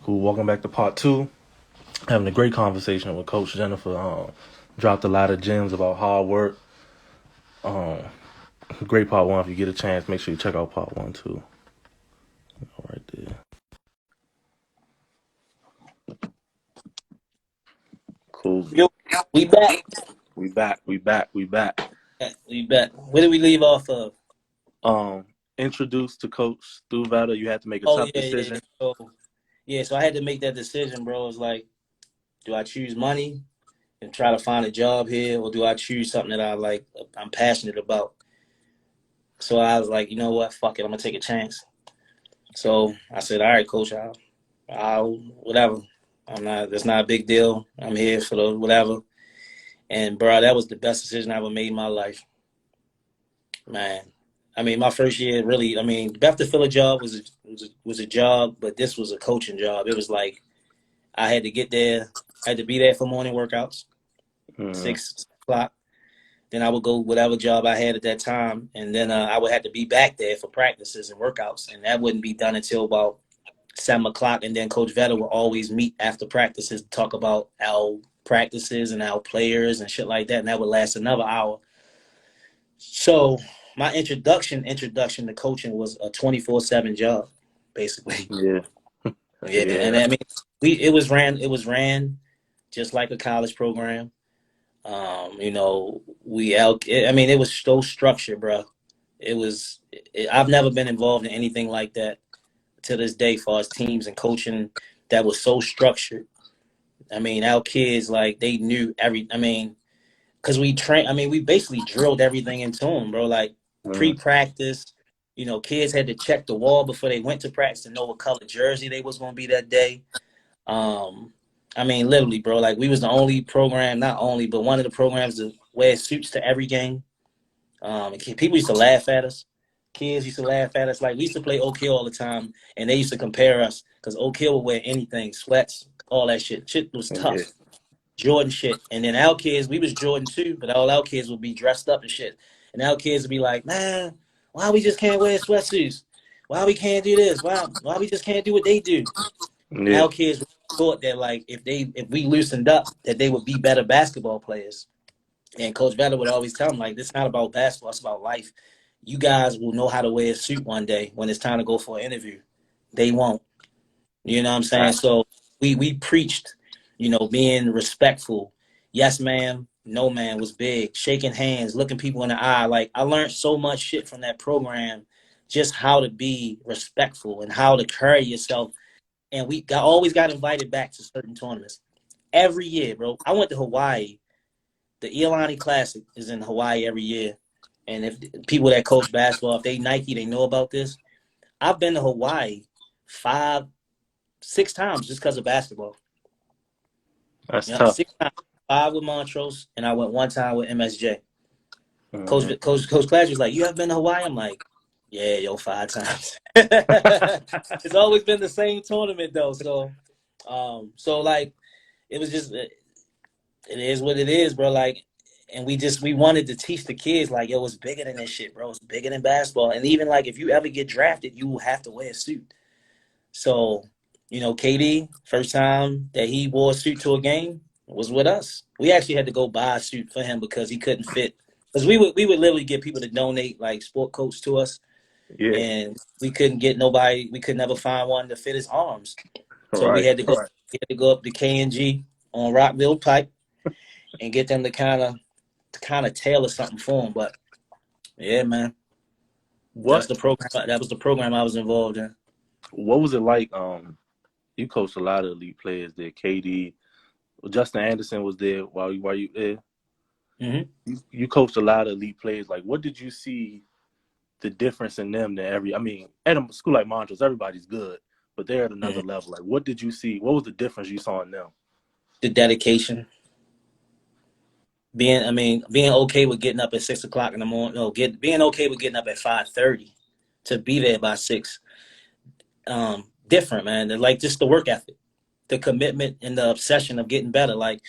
Cool. Welcome back to part two. Having a great conversation with Coach Jenifer. Dropped a lot of gems about hard work. Um, Great part one. If you get a chance, make sure you check out part one too. All right there. Cool. Yo, we back. We back. We back. We back. We back. Where did we leave off of? Introduced to Coach Stuvada. You had to make a Oh tough yeah. decision. So I had to make that decision, bro. It's like, do I choose money and try to find a job here, or do I choose something that I'm passionate about? So I was like, you know what? Fuck it. I'm gonna take a chance. So I said, all right, coach, I'll whatever. I'm not. That's not a big deal. I'm here for the whatever. And bro, that was the best decision I ever made in my life, man. I mean, my first year, really. I mean, Beth to fill a job was a job, but this was a coaching job. It was like I had to get there. I had to be there for morning workouts, 6 o'clock. Then I would go whatever job I had at that time, and then I would have to be back there for practices and workouts, and that wouldn't be done until about 7 o'clock. And then Coach Vetter would always meet after practices to talk about our practices and our players and shit like that, and that would last another hour. So my introduction to coaching was a 24/7 job, basically. Yeah. Yeah, and I mean, it was ran just like a college program. You know, I mean, it was so structured, bro. I've never been involved in anything like that to this day, far as teams and coaching that was so structured. I mean, our kids, like, they knew I mean, because we basically drilled everything into them, bro. Like, pre-practice, you know, kids had to check the wall before they went to practice to know what color jersey they was going to be that day. I mean, literally, bro, like, we was the only program, not only, but one of the programs to wear suits to every game. People used to laugh at us. Kids used to laugh at us. Like, we used to play Oak Hill all the time, and they used to compare us because Oak Hill would wear anything, sweats, all that shit. Shit was tough. Yeah. Jordan shit. And then our kids, we was Jordan too, but all our kids would be dressed up and shit. And our kids would be like, man, why we just can't wear sweatsuits? Why we can't do this? Why we just can't do what they do? And Yeah. our kids thought that, like, if we loosened up, that they would be better basketball players. And Coach Vetter would always tell them, like, this is not about basketball, it's about life. You guys will know how to wear a suit one day when it's time to go for an interview. They won't. You know what I'm saying? So we preached, you know, being respectful. Yes, ma'am. No, man was big. Shaking hands, looking people in the eye. Like, I learned so much shit from that program, just how to be respectful and how to carry yourself. And always got invited back to certain tournaments. Every year, bro. I went to Hawaii. The Iolani Classic is in Hawaii every year. And if people that coach basketball, if they Nike, they know about this. I've been to Hawaii 6 times just because of basketball. That's You know, tough. 6 times. 5 with Montrose, and I went 1 time with MSJ. Mm-hmm. Coach Clash was like, "You ever been to Hawaii?" I'm like, "Yeah, 5 times." It's always been the same tournament though, so like, it was just, it is what it is, bro. Like, and we wanted to teach the kids, like, yo, it's bigger than this shit, bro. It's bigger than basketball, and even, like, if you ever get drafted, you will have to wear a suit. So, you know, KD, first time that he wore a suit to a game was with us. We actually had to go buy a suit for him because he couldn't fit. Because we would literally get people to donate, like, sport coats to us, Yeah. and we couldn't get nobody. We could never find one to fit his arms. So we Right. had to go. We had to go up to K&G on Rockville Pike and get them to kind of tailor something for him. But yeah, man, that's What the program. That was the program I was involved in. What was it like? You coached a lot of elite players there. KD, Justin Anderson was there while you there. Mm-hmm. You coached a lot of elite players. Like, what did you see the difference in them than I mean, at a school like Montrose, everybody's good, but they're at another Mm-hmm. level. Like, what did you see? What was the difference you saw in them? The dedication. Being okay with getting up at 6 o'clock in the morning. No, being okay with getting up at 5:30 to be there by 6. Different, man. Like, just the work ethic, the commitment, and the obsession of getting better. Like,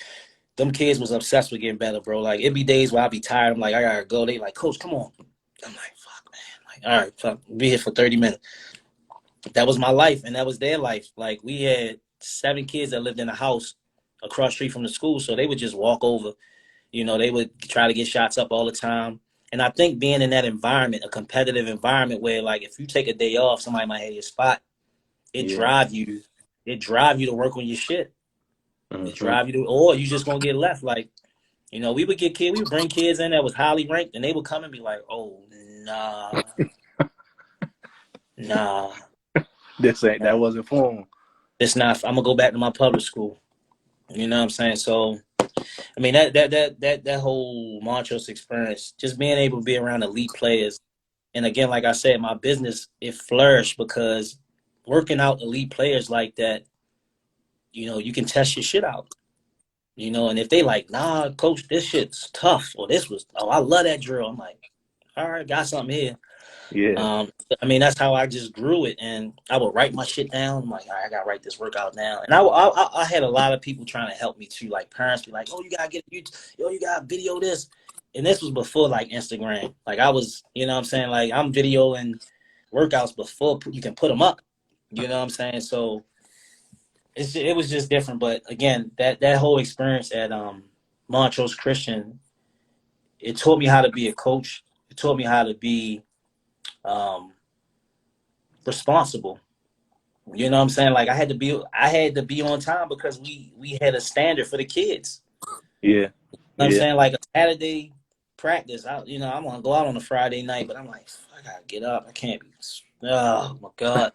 them kids was obsessed with getting better, bro. Like, it'd be days where I'd be tired. I'm like, I gotta go. They like, coach, come on. I'm like, fuck, man. Like, all right, fuck, be here for 30 minutes. That was my life, and that was their life. Like, we had 7 kids that lived in a house across the street from the school. So they would just walk over. They would try to get shots up all the time. And I think being in that environment, a competitive environment where, like, if you take a day off, somebody might hit your spot. It drive you. It drive you to work on your shit. It drive you to, or you just gonna get left. Like, we would bring kids in that was highly ranked, and they would come and be like, "Oh, nah, That wasn't for him. it's not. I'm gonna go back to my public school." You know what I'm saying? So, I mean, that whole Montrose experience, just being able to be around elite players, and again, like I said, my business, it flourished because working out elite players like that, you can test your shit out. And if they like, nah, coach, this shit's tough, or I love that drill. I'm like, all right, got something here. Yeah. I mean, that's how I just grew it, and I would write my shit down. I'm like, all right, I gotta write this workout now. And I had a lot of people trying to help me too, like parents be like, oh, you gotta video this. And this was before like Instagram. Like I was, you know what I'm saying? Like I'm videoing workouts before you can put them up. You know what I'm saying? So it was just different. But again, that whole experience at Montrose Christian, it taught me how to be a coach. It taught me how to be responsible. You know what I'm saying? Like I had to be on time because we had a standard for the kids. Yeah. You know what I'm saying? Like a Saturday practice, I'm gonna go out on a Friday night, but I'm like, I gotta get up. I can't be. Oh my God!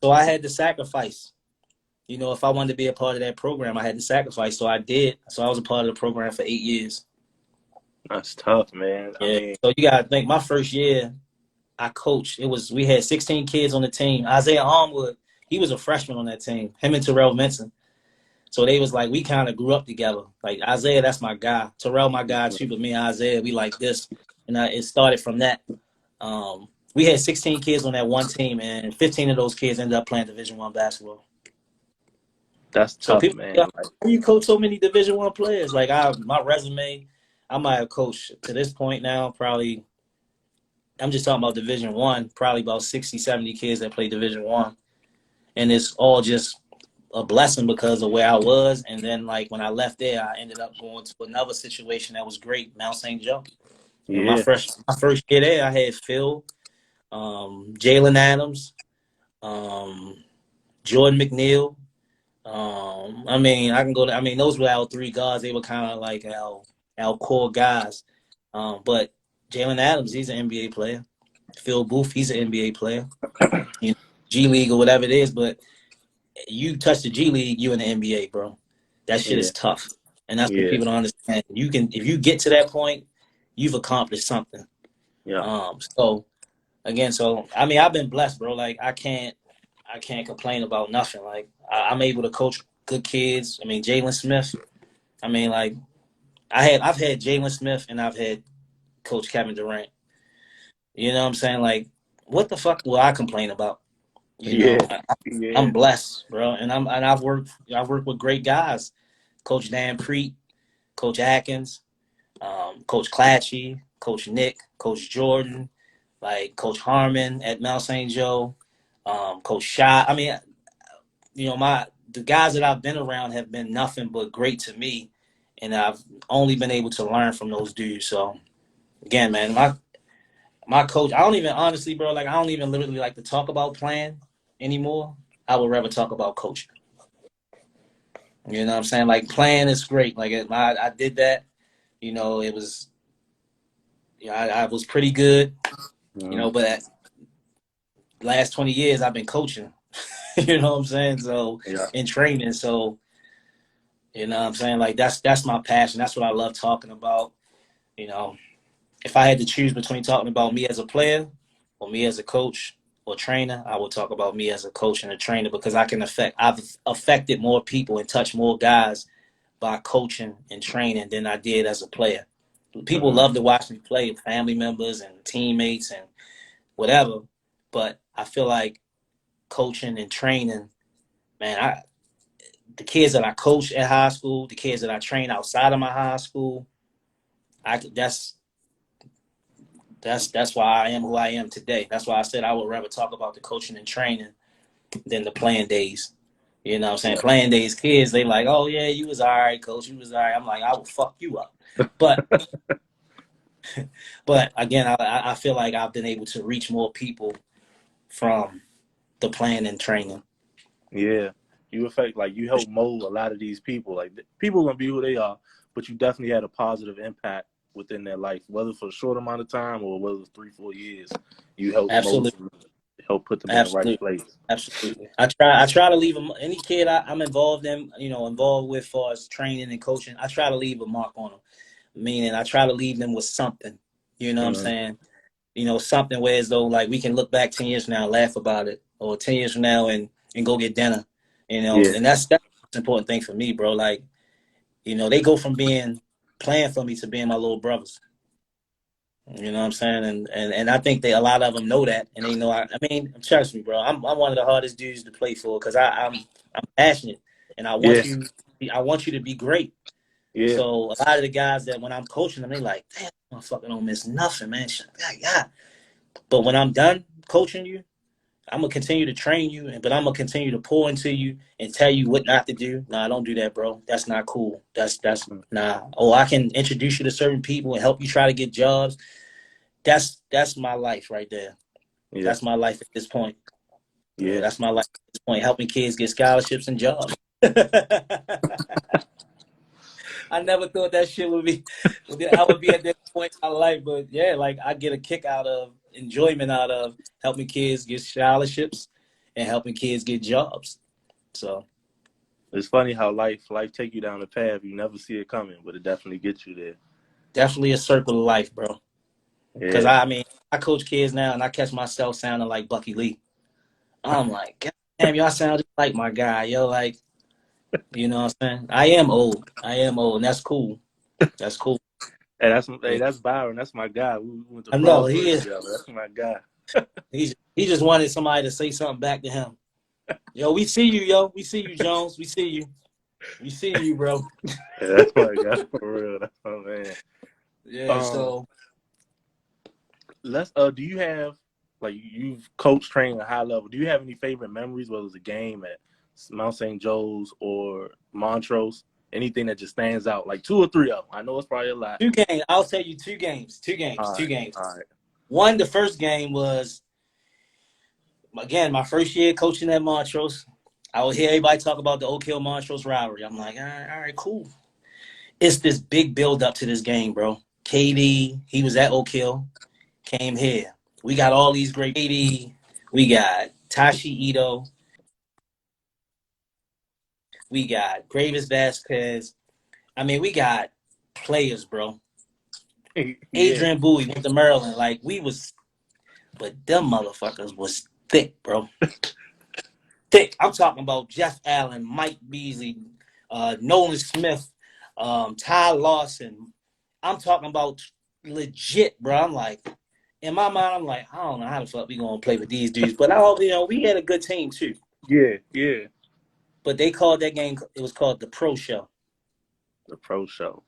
So I had to sacrifice. If I wanted to be a part of that program, I had to sacrifice. So I did. So I was a part of the program for 8 years. That's tough, man. Yeah. I mean, So you gotta think. My first year, I coached. We had 16 kids on the team. Isaiah Armwood, he was a freshman on that team. Him and Terrell Vinson. So they was like, we kind of grew up together. Like Isaiah, that's my guy. Terrell, my guy too. But me and Isaiah, we like this. And it started from that. We had 16 kids on that one team, and 15 of those kids ended up playing Division I basketball. that's So tough, people, man. you coach so many Division I players. Like my resume, I might have coached to this point now probably. I'm just talking about Division I, probably about 60, 70 kids that play Division I. And it's all just a blessing because of where I was. And then, like, when I left there, I ended up going to another situation that was great, Mount St. Joe. My Yeah. first year there, I had Phil, Jalen Adams, Jordan McNeil. I mean, those were our 3 guards. They were kind of like our core guys. But Jalen Adams, he's an NBA player. Phil Booth, he's an NBA player. G League or whatever it is, but you touch the G League, you in the NBA, bro. That shit is tough. And that's what Yeah. people don't understand. If you get to that point, you've accomplished something. Yeah. So again, I mean, I've been blessed, bro. Like I can't complain about nothing. Like I'm able to coach good kids. I mean, Jalen Smith. I mean, like I've had Jalen Smith and I've had Coach Kevin Durant. You know what I'm saying? Like, what the fuck will I complain about? I'm blessed, bro, and I've worked with great guys, Coach Dan Preet, Coach Atkins, Coach Clatchy, Coach Nick, Coach Jordan, like Coach Harmon at Mount St. Joe, Coach Shot. I mean, the guys that I've been around have been nothing but great to me, and I've only been able to learn from those dudes. So again, man, my coach, I don't even honestly, bro, like I don't even literally like to talk about playing anymore. I would rather talk about coaching. You know what I'm saying? Like playing is great. Like I did that. It was, I was pretty good. But last 20 years I've been coaching. You know what I'm saying? So in training. So you know what I'm saying? Like that's my passion. That's what I love talking about. If I had to choose between talking about me as a player or me as a coach or trainer, I would talk about me as a coach and a trainer because I've affected more people and touched more guys by coaching and training than I did as a player. People love to watch me play, family members and teammates and whatever, but I feel like coaching and training, man, the kids that I coach at high school, the kids that I train outside of my high school, that's why I am who I am today. That's why I said I would rather talk about the coaching and training than the playing days. You know what I'm saying? Playing days kids, they like, oh yeah, you was all right, coach. You was all right. I'm like, I will fuck you up. But again, I feel like I've been able to reach more people from the playing and training. Yeah, you affect like you help mold a lot of these people. Like people gonna be who they are, but you definitely had a positive impact within their life, whether for a short amount of time or whether it's 3-4 years. You help mold Absolutely. them, help put them in the right Absolutely. place. Absolutely. I try to leave them, any kid I'm involved in, involved with, for as training and coaching. I try to leave a mark on them. Meaning I try to leave them with something. You know what I'm Mm-hmm. saying? Something where as though like we can look back 10 years from now, laugh about it, or 10 years from now and go get dinner. Yeah, And that's the most important thing for me, bro. Like, they go from being playing for me to being my little brothers. You know what I'm saying? And I think a lot of them know that, and they know. I mean, trust me, bro. I'm one of the hardest dudes to play for because I'm passionate, and yeah, I want you to be great. yeah. So a lot of the guys that when I'm coaching them, they like, damn, motherfucker don't miss nothing, man. Yeah. But when I'm done coaching you, I'm gonna continue to train you, but I'm gonna continue to pour into you and tell you what not to do. Nah, don't do that, bro. That's not cool. That's nah. Oh, I can introduce you to certain people and help you try to get jobs. That's my life right there. Yeah, That's my life at this point. yeah. That's my life at this point, helping kids get scholarships and jobs. I never thought that shit I would be at this point in my life, but yeah, like I get a kick out of enjoyment out of helping kids get scholarships and helping kids get jobs. So It's funny how life take you down a path you never see it coming, but it definitely gets you there. definitely a circle of life, bro. Because Yeah, I mean, I coach kids now, and I catch myself sounding like Bucky Lee. I'm like, God damn, y'all sound just like my guy, yo. Like, you know what I'm saying? I am old. And that's cool. That's cool. and that's Byron. That's my guy. We went to I know Frostburg he is. together. That's my guy. He just wanted somebody to say something back to him. Yo, we see you, yo. We see you, Jones. We see you. We see you, bro. Yeah, that's my guy for real. That's my man. Yeah, Um, so let's. Do you have like you've coached trained at a high level? Do you have any favorite memories, whether it's a game at Mount St. Joe's or Montrose? Anything that just stands out, like 2 or 3 of them. I know it's probably a lot. 2 games. I'll tell you 2 games. Two games. All Two right, games. all right. One, the first game was, again, my first year coaching at Montrose. I would hear everybody talk about the Oak Hill Montrose rivalry. I'm like, all right, cool. It's this big build up to this game, bro. KD, he was at Oak Hill, came here. We got all these great KD. We got Tashi Ito. We got Gravis Vasquez. I mean, we got players, bro. Yeah, Adrian Bowie went to Maryland. Like, but them motherfuckers was thick, bro. Thick. I'm talking about Jeff Allen, Mike Beasley, Nolan Smith, Ty Lawson. I'm talking about legit, bro. I'm like, in my mind, I'm like, I don't know how the fuck we gonna play with these dudes. But we had a good team too. yeah, yeah. But they called that game, it was called the Pro Show. The pro show.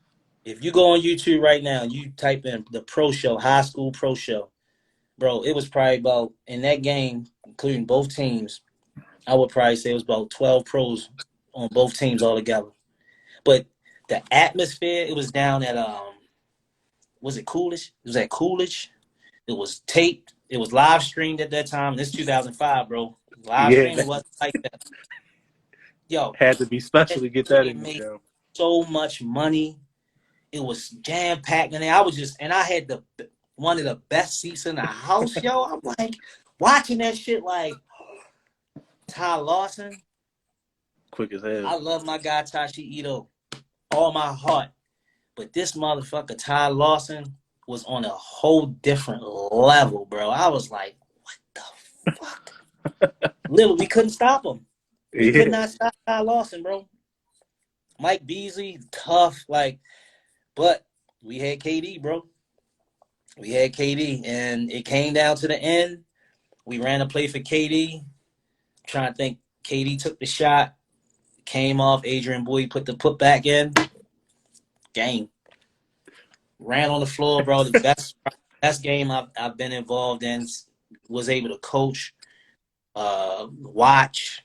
If you go on YouTube right now, you type in the Pro Show, high school Pro Show, bro, it was probably about, in that game, including both teams, I would probably say it was about 12 pros on both teams altogether. But the atmosphere, it was down at was it Coolidge? It was at Coolidge. It was taped. It was live streamed at that time. This 2005, bro. Live Yeah, streaming that wasn't like that. Yo, had to be special that to get that they in the made gym. so much money. It was jam packed, and I had one of the best seats in the house, yo. I'm like watching that shit, like Ty Lawson. Quick as hell. I love my guy Tashi Ito, all my heart. But this motherfucker, Ty Lawson, was on a whole different level, bro. I was like, what the fuck? Literally, we couldn't stop him. We could Yeah, not stop Ty Lawson, bro. Mike Beasley, tough, but we had KD, bro. We had KD, and it came down to the end. We ran a play for KD. Trying to think, KD took the shot, came off. Adrian Bowie put the put back in. Game. Ran on the floor, bro. The best game I've been involved in. Was able to coach, watch.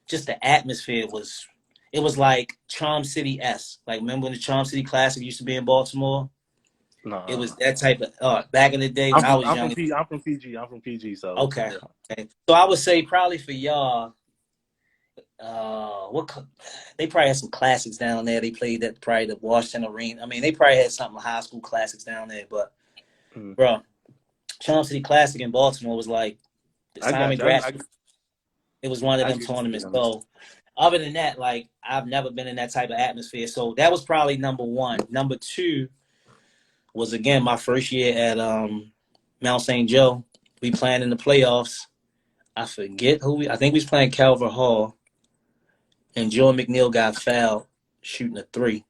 just the atmosphere was. It was like Charm City-esque. Like, remember when the Charm City Classic used to be in Baltimore? It No, was that type of back in the day when I was young. I'm from PG. I'm from PG. So Okay. yeah. Okay. So I would say probably for y'all, they probably had some classics down there. They played at probably the Washington Arena. I mean, they probably had something high school classics down there. But Mm. bro, Charm City Classic in Baltimore was like I Simon got you. Gratz. It was one of I them get you tournaments. saying. So other than that, like I've never been in that type of atmosphere. So that was probably number one. Number two was again my first year at Mount St. Joe. We playing in the playoffs. I forget who I think we was playing Calvert Hall, and Joe McNeil got fouled shooting a three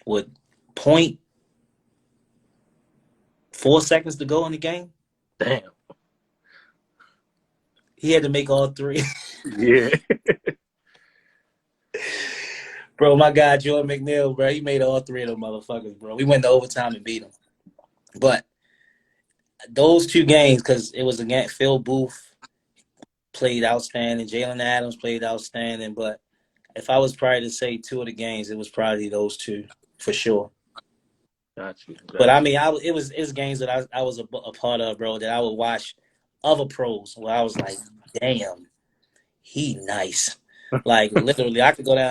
with 0.4 seconds to go in the game. Damn. He had to make all three. Yeah. Bro, my guy Joe McNeil, bro, he made all three of them motherfuckers, bro. We went to overtime and beat them. But those two games, because it was again Phil Booth played outstanding, Jalen Adams played outstanding. But if I was probably to say two of the games, it was probably those two for sure. Got you. But I Got you. mean, it was games that I was a part of, bro. That I would watch other pros where I was like, damn, he nice. Like literally, I could go down.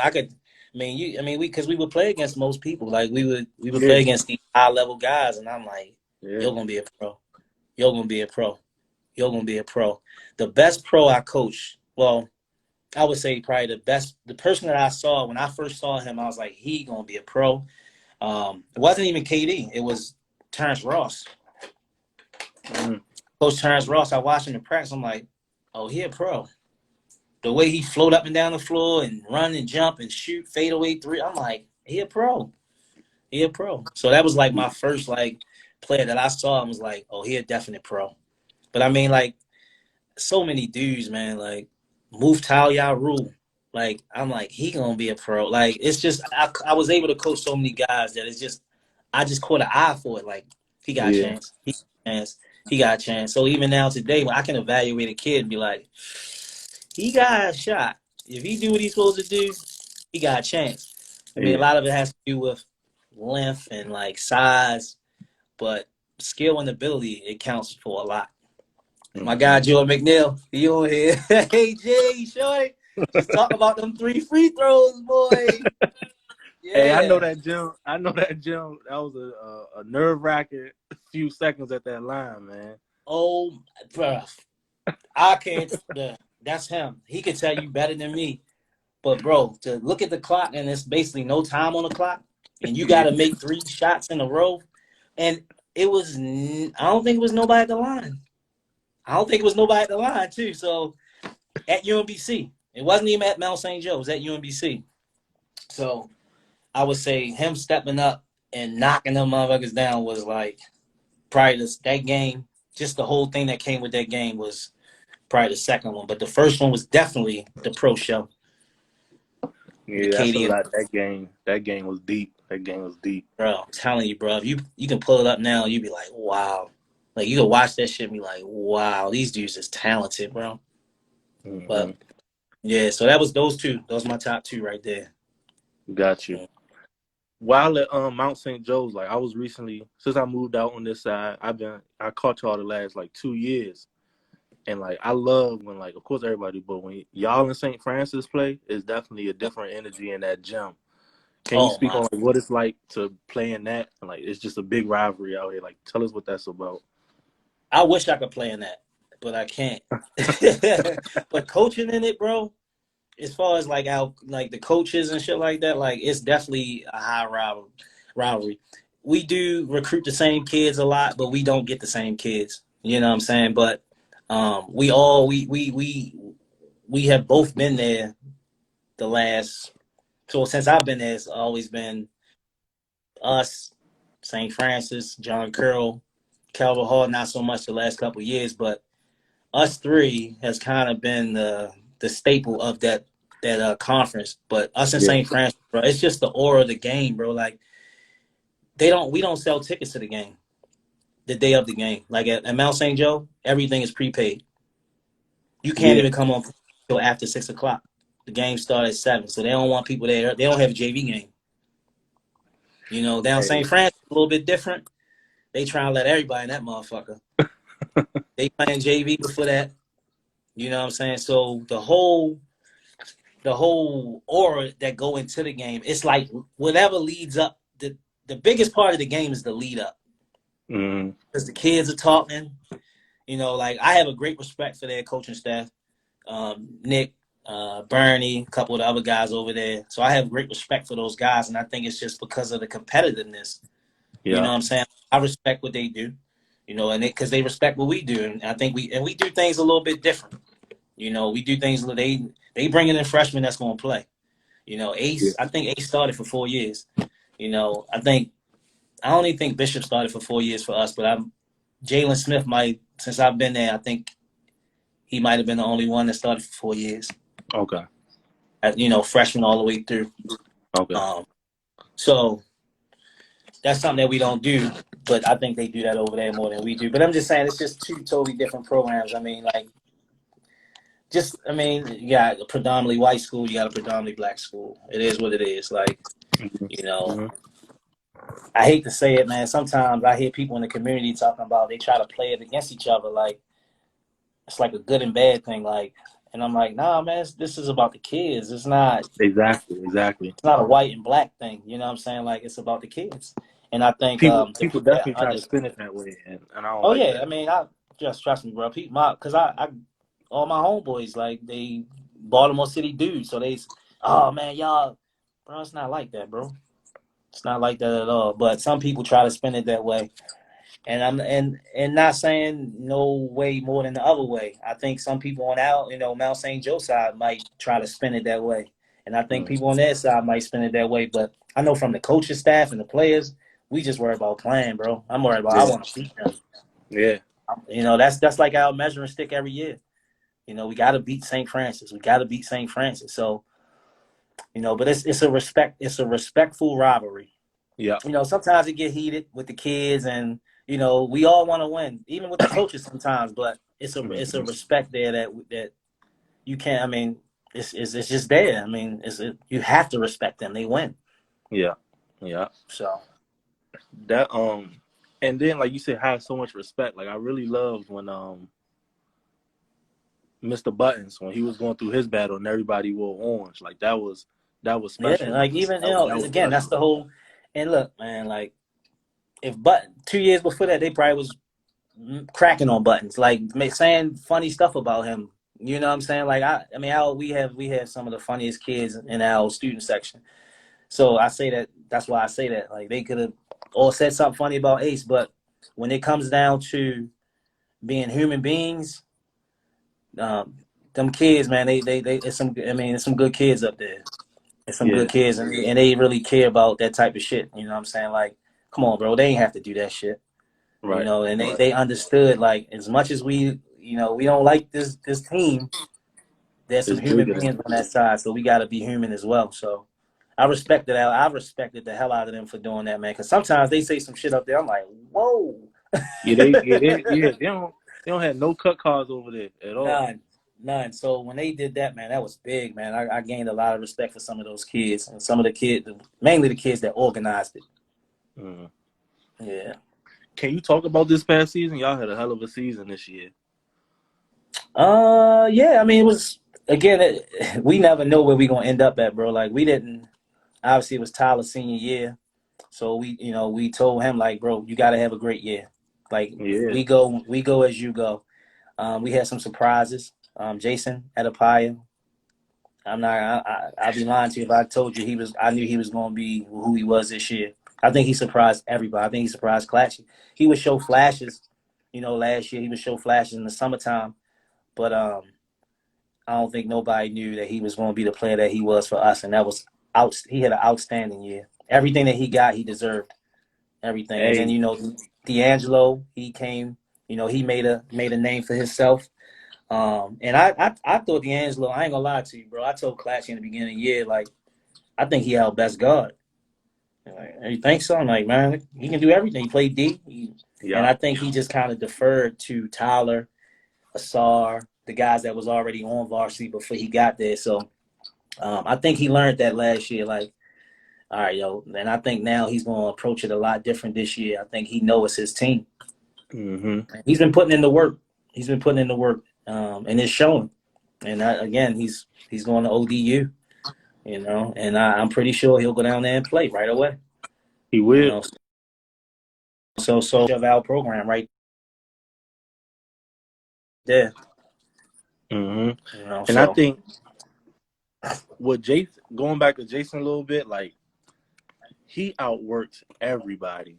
We would play against most people. Like we would Yeah. play against these high level guys, and I'm like, Yeah. you're gonna be a pro. You're gonna be a pro. You're gonna be a pro. The best pro I coached, well, I would say probably the person that I saw when I first saw him, I was like, he gonna be a pro. It wasn't even KD. It was Terence Ross. Mm. Coach Terence Ross, I watched him in practice. I'm like, oh, he a pro. The way he float up and down the floor and run and jump and shoot fadeaway three, I'm like, he a pro. He a pro. So that was like my first like player that I saw and was like, oh, he a definite pro. But I mean, like, so many dudes, man, like Muftal Yarul. Like, I'm like, he gonna be a pro. Like, it's just I was able to coach so many guys that it's just I just caught an eye for it. Like, he got a Yeah. chance. He got a chance. He got a chance. So even now today, when I can evaluate a kid and be like, he got a shot. If he do what he's supposed to do, he got a chance. I mean, a Yeah. lot of it has to do with length and like size, but skill and ability, it counts for a lot. My guy Joe McNeil, he on here. Hey Jay, shorty, just talk about them 3 free throws, boy. Hey, I know Yeah. that gym. That was a nerve wracking few seconds at that line, man. Oh, bruh. I can't. That's him. He can tell you better than me. But bro, to look at the clock and it's basically no time on the clock, and you got Yeah. to make 3 shots in a row, and it was. I don't think it was nobody at the line. I don't think it was nobody at the line too. So at UMBC, it wasn't even at Mount St. Joe. It was at UMBC. So I would say him stepping up and knocking them motherfuckers down was like probably that game. Just the whole thing that came with that game was probably the second one, but the first one was definitely the pro show. The Yeah, that's a KD, lot. That game was deep. That game was deep. bro. I'm telling you, bro. If you can pull it up now, you'd be like, wow. Like you can watch that shit and be like, wow, these dudes is talented, bro. Mm-hmm. But yeah, so that was those two. Those are my top two right there. Got you. While at Mount St. Joe's, like I was recently since I moved out on this side, I caught y'all the last like 2 years. And like I love when like of course everybody, but when y'all in St. Francis play, it's definitely a different energy in that gym. Can you Oh speak my. on like what it's like to play in that? Like it's just a big rivalry out here. Like tell us what that's about. I wish I could play in that, but I can't. But coaching in it, bro, as far as like the coaches and shit like that, like it's definitely a high rivalry. We do recruit the same kids a lot, but we don't get the same kids. You know what I'm saying? But we have both been there the last. So since I've been there, it's always been us, St. Francis, John Curl, Calvert Hall. Not so much the last couple of years, but us three has kind of been the staple of that conference. But us in Yeah. St. Francis, bro, it's just the aura of the game, bro. Like we don't sell tickets to the game the day of the game. Like at Mount St. Joe, everything is prepaid. You can't Yeah. even come on until after 6 o'clock. The game started at 7, so they don't want people there. They don't have a JV game. You know, down Hey, St. Francis, a little bit different. They trying to let everybody in that motherfucker. They playing JV before that. You know what I'm saying? So the whole aura that go into the game, it's like whatever leads up. The biggest part of the game is the lead up because the kids are talking. You know, like I have a great respect for their coaching staff. Nick, Bernie, a couple of the other guys over there. So I have great respect for those guys, and I think it's just because of the competitiveness. You know yeah, what I'm saying? I respect what they do. You know, and because they respect what we do, and I think we do things a little bit different. You know, we do things they bring in freshmen that's going to play. You know, yeah. I think Ace started for 4 years. You know, I don't even think Bishop started for 4 years for us, but Jalen Smith might, since I've been there, I think he might have been the only one that started for 4 years. Okay, You know, freshman all the way through. okay. So that's something that we don't do, but I think they do that over there more than we do. But I'm just saying, it's just two totally different programs. I mean, like, you got a predominantly white school, you got a predominantly black school. It is what it is. Like, hmm you know, hmm I hate to say it, man. Sometimes I hear people in the community talking about they try to play it against each other, like it's like a good and bad thing. Like, and I'm like, nah, man, this is about the kids. It's not. Exactly, exactly. It's not a white and black thing. You know what I'm saying? Like, it's about the kids. And I think the People people that definitely try to spin it that way, and I don't oh like yeah, I that. mean, I just trust me, bro. People, because I all my homeboys like they Baltimore City dudes, so oh man, y'all, bro, it's not like that, bro. It's not like that at all. But some people try to spin it that way. And I'm and not saying no way more than the other way. I think some people on Mount St. Joe side might try to spin it that way. And I think Mm. people on that side might spin it that way. But I know from the coaching staff and the players, we just worry about playing, bro. I'm worried about I Yeah, want to beat them. yeah, You know, that's like our measuring stick every year. You know, we gotta beat St. Francis. We gotta beat St. Francis. So, but it's a respectful rivalry. yeah. You know, sometimes it get heated with the kids and we all want to win, even with the coaches sometimes, but it's a hmm respect there that you can't. I mean, it's just there. I mean, you have to respect them. They win. Yeah, yeah. So That and then like you said, have so much respect. Like I really loved when Mr. Buttons when he was going through his battle and everybody wore orange. Like that was yeah, special. like even That was again, that's special. the whole. And look, man, like but 2 years before that, they probably was cracking on buttons, like saying funny stuff about him. You know what I'm saying? Like I mean, we have some of the funniest kids in our student section. So I say that. That's why I say that. Like they could have all said something funny about Ace, but when it comes down to being human beings, um, them kids, man, they it's some. I mean, it's some good kids up there. It's some good Yeah, kids, and they really care about that type of shit. You know what I'm saying? Like, come on, bro, they ain't have to do that shit. right. And they, Right. they understood, like, as much as we don't like this team, there's some It's human bigger beings than on that side, so we got to be human as well. So I respected that. I respected the hell out of them for doing that, man. Because sometimes they say some shit up there. I'm like, whoa. they don't have no cut cards over there at all. None, none. So when they did that, man, that was big, man. I gained a lot of respect for some of those kids and some of the kids, mainly the kids that organized it. Mm. Yeah. Can you talk about this past season? Y'all had a hell of a season this year. Yeah. I mean, it was again. We never know where we gonna end up at, bro. Like we didn't. Obviously, it was Tyler's senior year. So we told him like, bro, you got to have a great year. Like Yeah, we go as you go. We had some surprises. Jason Adapaya. I'm not. I'd be lying to you if I told you I knew he was going to be who he was this year. I think he surprised everybody. I think he surprised Clatchy. He would show flashes. Last year he would show flashes in the summertime, but I don't think nobody knew that he was going to be the player that he was for us, and that was out. He had an outstanding year. Everything that he got, he deserved. Everything. And then hey, D'Angelo, he came. He made a name for himself. And I thought D'Angelo. I ain't gonna lie to you, bro. I told Clatchy in the beginning of the year, like I think he our best guard. Like, you think so? I'm like, man, he can do everything. He played D, and yeah, I think he just kind of deferred to Tyler, Asar, the guys that was already on varsity before he got there. So I think he learned that last year. Like, all right, yo, and I think now he's going to approach it a lot different this year. I think he knows his team. Mm-hmm. He's been putting in the work. He's been putting in the work, and it's showing. And again, he's going to ODU, and I'm pretty sure he'll go down there and play right away. He You will. know, so of our program right there. Mm-hmm. And I So think with Jason, going back to Jason a little bit, like he outworks everybody.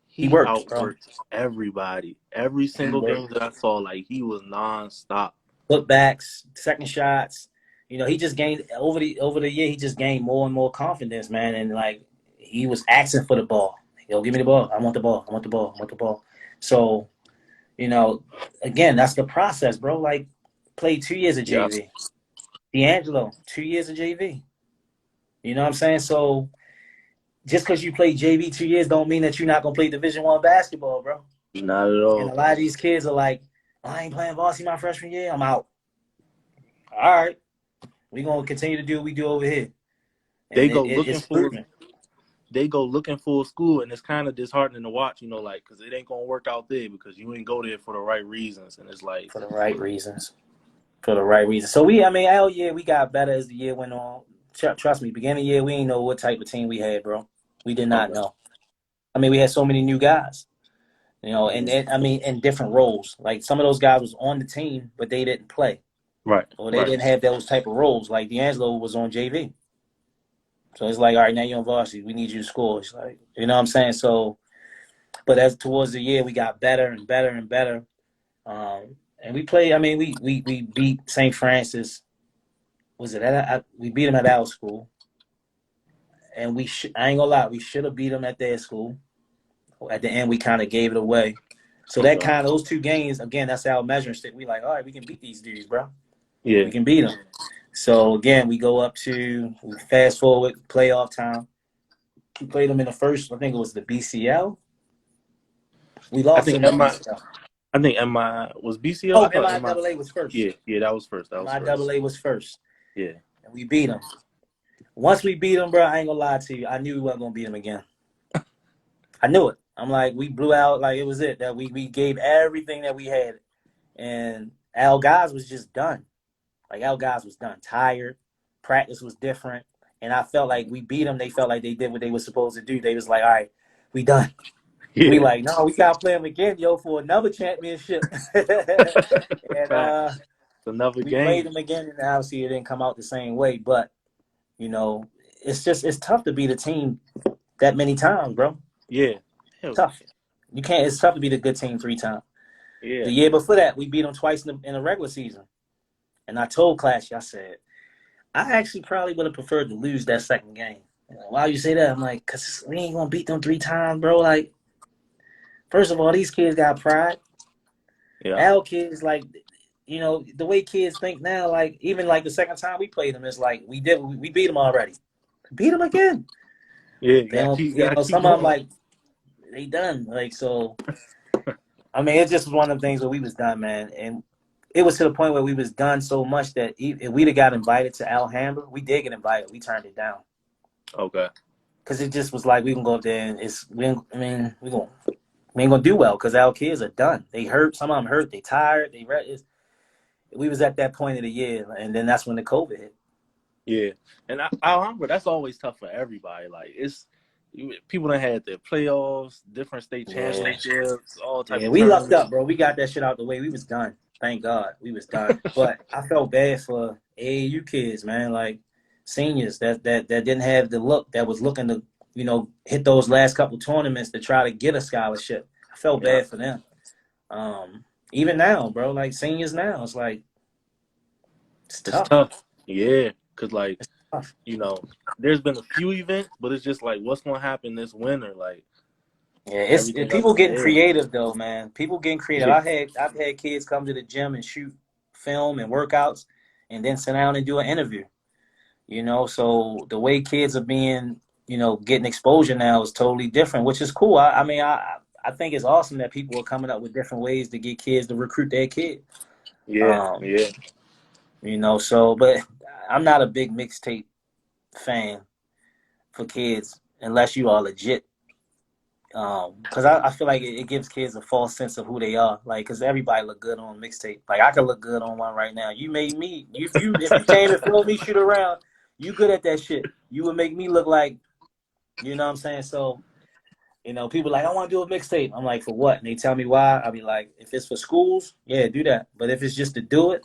he He works, bro. outworks everybody. Every He single works. game that I saw, like he was nonstop. Putbacks, second shots. He just gained over the year. He just gained more and more confidence, man. And like he was asking for the ball. Yo, give me the ball. I want the ball. I want the ball. I want the ball. So again, that's the process, bro. Like played 2 years of Yeah. JV. D'Angelo, 2 years of JV. You know what I'm saying? So just because you play JV 2 years don't mean that you're not gonna play Division I basketball, bro. Not at And a all. lot of these kids are like, I ain't playing varsity my freshman year. I'm out. All right, we gonna continue to do what we do over here, They and go looking it's for proven they go looking for a school, and it's kind of disheartening to watch. Like because it ain't gonna work out there because you ain't go there for the right reasons, and it's like, for the right reasons. For the right reasons. So hell yeah, we got better as the year went on. Trust me, beginning of the year, we didn't know what type of team we had, bro. We did not okay, know. I mean, we had so many new guys. yeah. I mean, in different roles. Like some of those guys was on the team, but they didn't play, Right, or they right, didn't have those type of roles. Like D'Angelo was on JV, so it's like, all right, now you're on varsity. We need you to score. It's like, you know what I'm saying? So, but as towards the year, we got better and better and better. And we played. I mean, we beat St. Francis. Was it we beat them at our school, and I ain't gonna lie, we should have beat them at their school. At the end, we kind of gave it away. So that okay, kind of those two games again, that's our measuring stick. We like, all right, we can beat these dudes, bro. yeah, We can beat them. So again, we fast forward playoff time. We played them in the first. I think it was the BCL. We I lost think in the MI, BCL. I think MI was BCL. Oh, I thought MI, MIAA was first. yeah, that was first. That was first. MIAA was first, Yeah, and we beat them. Once we beat them, bro, I ain't gonna lie to you. I knew we wasn't gonna beat them again. I knew it. I'm like, we blew out, like it was it. That we gave everything that we had. And our guys was just done. Like our guys was done. Tired. Practice was different. And I felt like we beat them. They felt like they did what they were supposed to do. They was like, all right, we done. We yeah. like, no, we gotta play them again, yo, for another championship. And Facts. It's another we played game. them again, and obviously it didn't come out the same way. But, you know, it's tough to beat a team that many times, bro. Yeah, hell Tough. You can't. It's tough to beat a good team 3 times. yeah, The year before that, we beat them twice in the regular season. And I told Clash, I said, I actually probably would have preferred to lose that second game. Why you say that? I'm like, because we ain't going to beat them 3 times, bro. Like, first of all, these kids got pride. yeah, Our kids, like, the way kids think now, like, even like the second time we played them, it's like, we beat them already. Beat them again. yeah. You They gotta don't, keep, you gotta keep some of them, going. like, they done. Like, so, I mean, it's just one of the things where we was done, man. And it was to the point where we was done so much that if we'd have got invited to Alhambra, we did get invited. We turned it down Okay. because it just was like we can go up there and we ain't gonna do well because our kids are done. They hurt. Some of them hurt. They tired. We was at that point of the year, and then that's when the COVID hit. Yeah, and I remember that's always tough for everybody. Like people that had their playoffs, different state Yeah, championships, all type yeah. of We lucked tournaments. up, bro. We got that shit out the way. We was done. Thank God, we was done. But I felt bad for AAU kids, man. Like seniors that didn't have the look, that was looking to hit those last couple tournaments to try to get a scholarship. I felt Yeah, bad for them. Even now, bro, like seniors now, it's like it's it's tough. tough. Yeah, cause like It's tough. there's been a few events, but it's just like what's gonna happen this winter? Like Yeah, everything up people in the getting air. creative though, man. People getting creative. Yeah, I've had kids come to the gym and shoot film and workouts, and then sit down and do an interview. So the way kids are being, getting exposure now is totally different, which is cool. I mean, I think it's awesome that people are coming up with different ways to get kids to recruit their kid. yeah, Um, yeah. but I'm not a big mixtape fan for kids unless you are legit. Because I feel like it gives kids a false sense of who they are. Like, because everybody look good on mixtape. Like, I could look good on one right now. You made me. If you came and filmed me shoot around, you good at that shit. You would make me look like, you know what I'm saying? So, people like, I want to do a mixtape. I'm like, for what? And they tell me why. I'll be like, if it's for schools, yeah, do that. But if it's just to do it,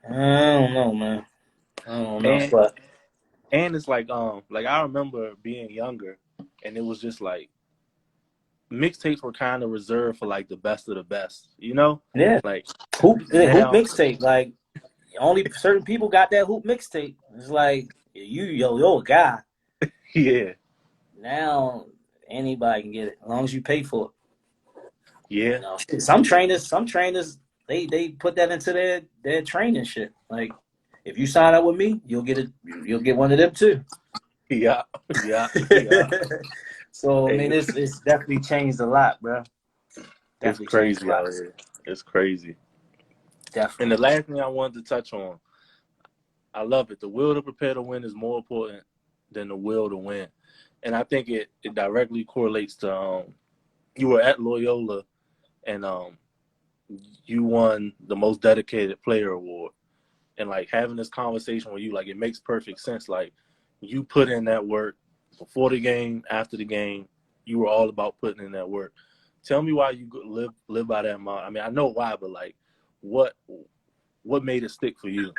I don't know, man. I don't know. And But it's like I remember being younger, and it was just like mixtapes were kind of reserved for like the best of the best, yeah, like hoop now. mixtape. Like, only certain people got that hoop mixtape. It's like you're a guy. Yeah, Now anybody can get it as long as you pay for it. yeah, Some trainers, they put that into their training shit. Like, if you sign up with me, you'll get one of them too. yeah, yeah, yeah. So I Hey, mean, it's definitely changed a lot, bro. it's Definitely changed a crazy lot. out here. It's crazy. And the Definitely. last thing I wanted to touch on, I love it. The will to prepare to win is more important than the will to win. And I think it directly correlates to you were at Loyola and you won the most dedicated player award. And like having this conversation with you, like it makes perfect sense. Like you put in that work before the game, after the game, you were all about putting in that work. Tell me why you live by that model. I mean, I know why, but like what made it stick for you?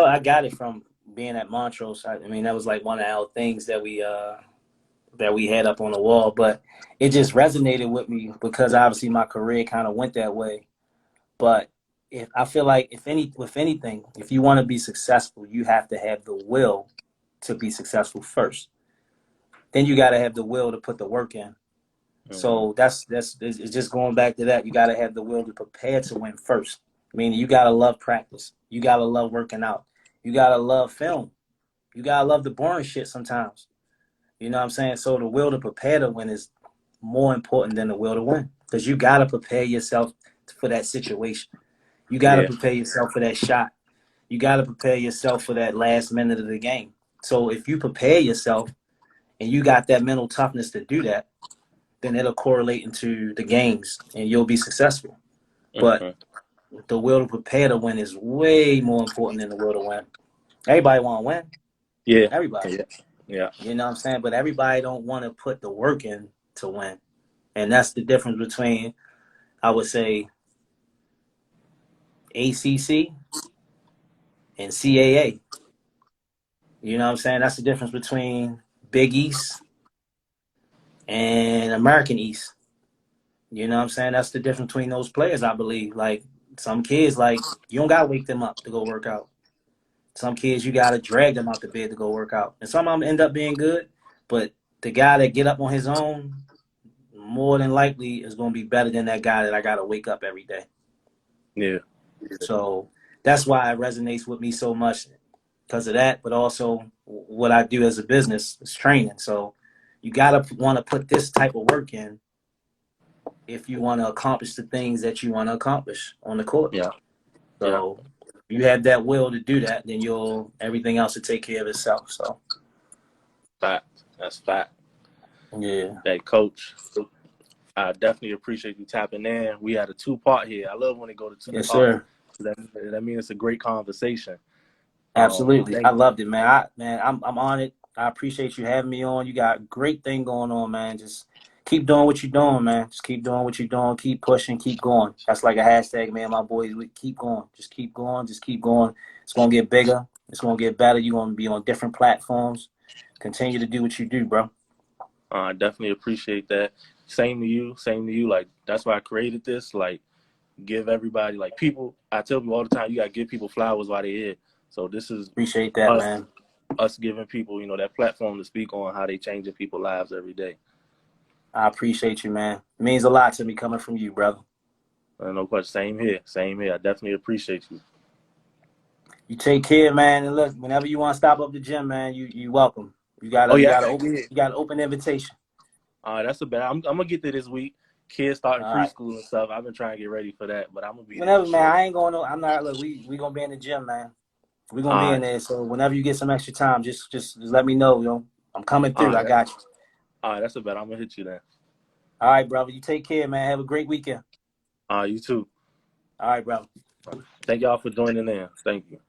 I got it from being at Montrose. I mean, that was like one of our things that we had up on the wall, but it just resonated with me because obviously my career kind of went that way. But if I feel like with anything, if you want to be successful, you have to have the will to be successful first. Then you got to have the will to put the work in. Mm-hmm. So that's it's just going back to that. You got to have the will to prepare to win first. Meaning you got to love practice. You got to love working out. You got to love film. You got to love the boring shit sometimes. You know what I'm saying? So the will to prepare to win is more important than the will to win because you got to prepare yourself for that situation. You got to Yeah, prepare yourself for that shot. You got to prepare yourself for that last minute of the game. So if you prepare yourself and you got that mental toughness to do that, then it'll correlate into the games and you'll be successful. But mm-hmm. the will to prepare to win is way more important than the will to win. Everybody want to win. Yeah, Everybody. yeah, yeah, You know what I'm saying? But everybody don't want to put the work in to win. And that's the difference between, I would say, ACC and CAA. You know what I'm saying? That's the difference between Big East and American East. You know what I'm saying? That's the difference between those players, I believe. Like, some kids, like, you don't got to wake them up to go work out. Some kids, you got to drag them out the bed to go work out. And some of them end up being good, but the guy that get up on his own, more than likely is going to be better than that guy that I got to wake up every day. yeah, So that's why it resonates with me so much because of that, but also what I do as a business is training. So you got to want to put this type of work in if you want to accomplish the things that you want to accomplish on the court. yeah, yeah. So if you have that will to do that, then everything else will take care of itself. So Fact. That's fact. yeah. Hey, Coach, I definitely appreciate you tapping in. We had a two-part here. I love when they go to two Yes, parts. sir. That means it's a great conversation. Absolutely. I Thank loved it, man. I'm on it. I appreciate you having me on. You got a great thing going on, man. Just keep doing what you're doing, man. Just keep doing what you're doing. Keep pushing. Keep going. That's like a hashtag, man. My boys, we keep going. Just keep going. Just keep going. It's gonna get bigger. It's gonna get better. You're gonna be on different platforms. Continue to do what you do, bro. I definitely appreciate that. Same to you. Same to you. Like that's why I created this. Like give everybody like people. I tell people all the time, you gotta give people flowers while they're here. So this is Appreciate that, us man. us giving people, that platform to speak on how they changing people's lives every day. I appreciate you, man. It means a lot to me coming from you, brother. No question. Same here. Same here. I definitely appreciate you. You take care, man. And look, whenever you want to stop up the gym, man, you welcome. You got Oh a you yeah, got an open invitation. that's a bad. I'm gonna get there this week. kids starting All right. preschool and stuff. I've been trying to get ready for that, but I'm gonna be there Whenever, for man, sure. I ain't going to. I'm not. Look, we gonna be in the gym, man. We gonna be All in right, there. So whenever you get some extra time, just let me know, yo. I'm coming all through. I right, got you. all right. That's a bet. I'm gonna hit you then. All right, brother. You take care, man. Have a great weekend. You too. All right, brother. Thank y'all for joining in. Thank you.